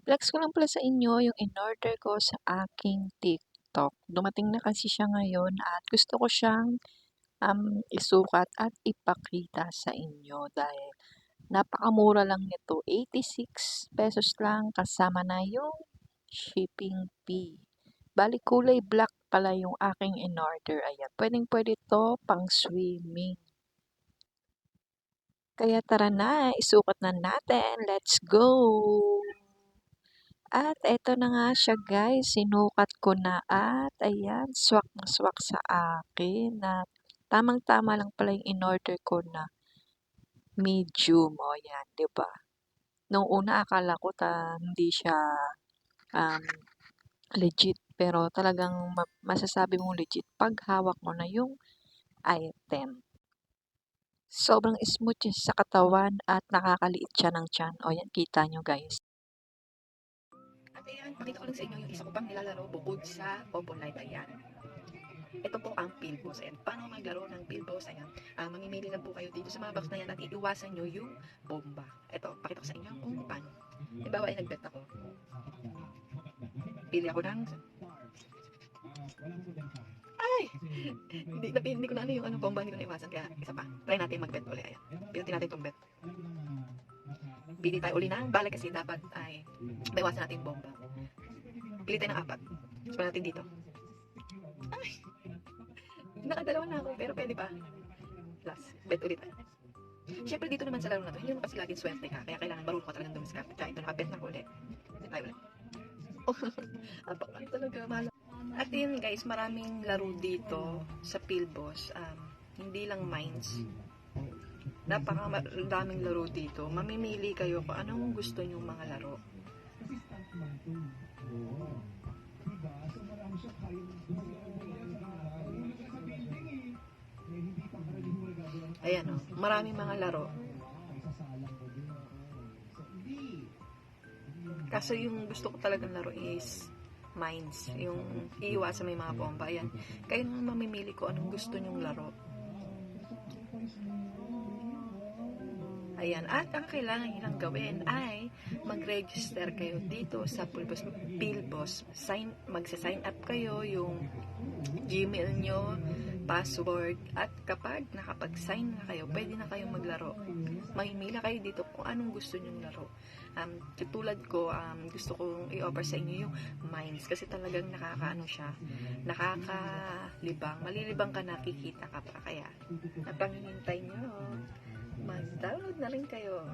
Flex ko lang pala sa inyo yung in-order ko sa aking TikTok. Dumating na kasi siya ngayon at gusto ko siyang isukat at ipakita sa inyo dahil napakamura lang nito. 86 pesos lang kasama na yung shipping fee. Bali kulay black pala yung aking in-order. Ayan, pwedeng pwede to pang swimming. Kaya tara na, isukat na natin. Let's go! At eto na nga siya guys, sinukat ko na at ayan, swak na swak sa akin na tamang-tama lang pala yung in-order ko na medium. O yan, 'di ba? Nung una akala ko hindi siya um, legit, pero talagang masasabi mong legit pag hawak mo na yung item. Sobrang smooth niya sa katawan at nakakaliit siya ng tiyan. O yan, kita nyo guys. At ayan, pakita ko lang sa inyo yung isa ko pang nilalaro bukod sa Oppo Live. Ayan. Ito po ang Pilbos. Ayan. Paano maglaro ng Pilbos? Ayan. Mamimili lang po kayo dito sa mga box na yan at iiwasan nyo yung bomba. Ito, pakita ko sa inyo kung paano. Halimbawa ay nagbet ako. Pili ako ng... Ay! Hindi ko na ano yung bomba, hindi ko na iwasan. Kaya isa pa. Try natin magbet ulit. Ayan. Pinutin natin itong bet. Pili tayo uli ng bala kasi dapat ay maiwasan natin yung bomba. Pili tayo ng 4. Supan natin dito. Ay! Nakadalawa na ako, pero pwede pa. Last, bet ulit tayo. Siyempre dito naman sa laro na to, hindi naman kasi laging swerte ka. Kaya kailangan marunong ka talagang dumiskarte. Kaya ito nakabet na ko ulit. Bet tayo ulit. Oh, apakan talaga, mahal. At yun guys, maraming laro dito sa Pilbos. Hindi lang mines. Napakadaming laro dito. Mamimili kayo kung anong gusto nyong mga laro. Ayan o, maraming mga laro. Kaso yung gusto ko talagang laro is mines. Yung iiwasan may mga bomba. Ayan. Kayo naman mamimili ko anong gusto nyong laro. Ayan. At ang kailangan nyo lang gawin ay mag-register kayo dito sa Pilbos. Magsa-sign up kayo, yung Gmail nyo, password, at kapag nakapag-sign na kayo, pwede na kayong maglaro. Mahimila kayo dito kung anong gusto nyong laro. Tulad ko, gusto kong i-offer sa inyo yung Mines kasi talagang nakakaano siya, nakakalibang, malilibang ka, nakikita ka pa, kaya napangihintay nyo, mag-download na rin kayo.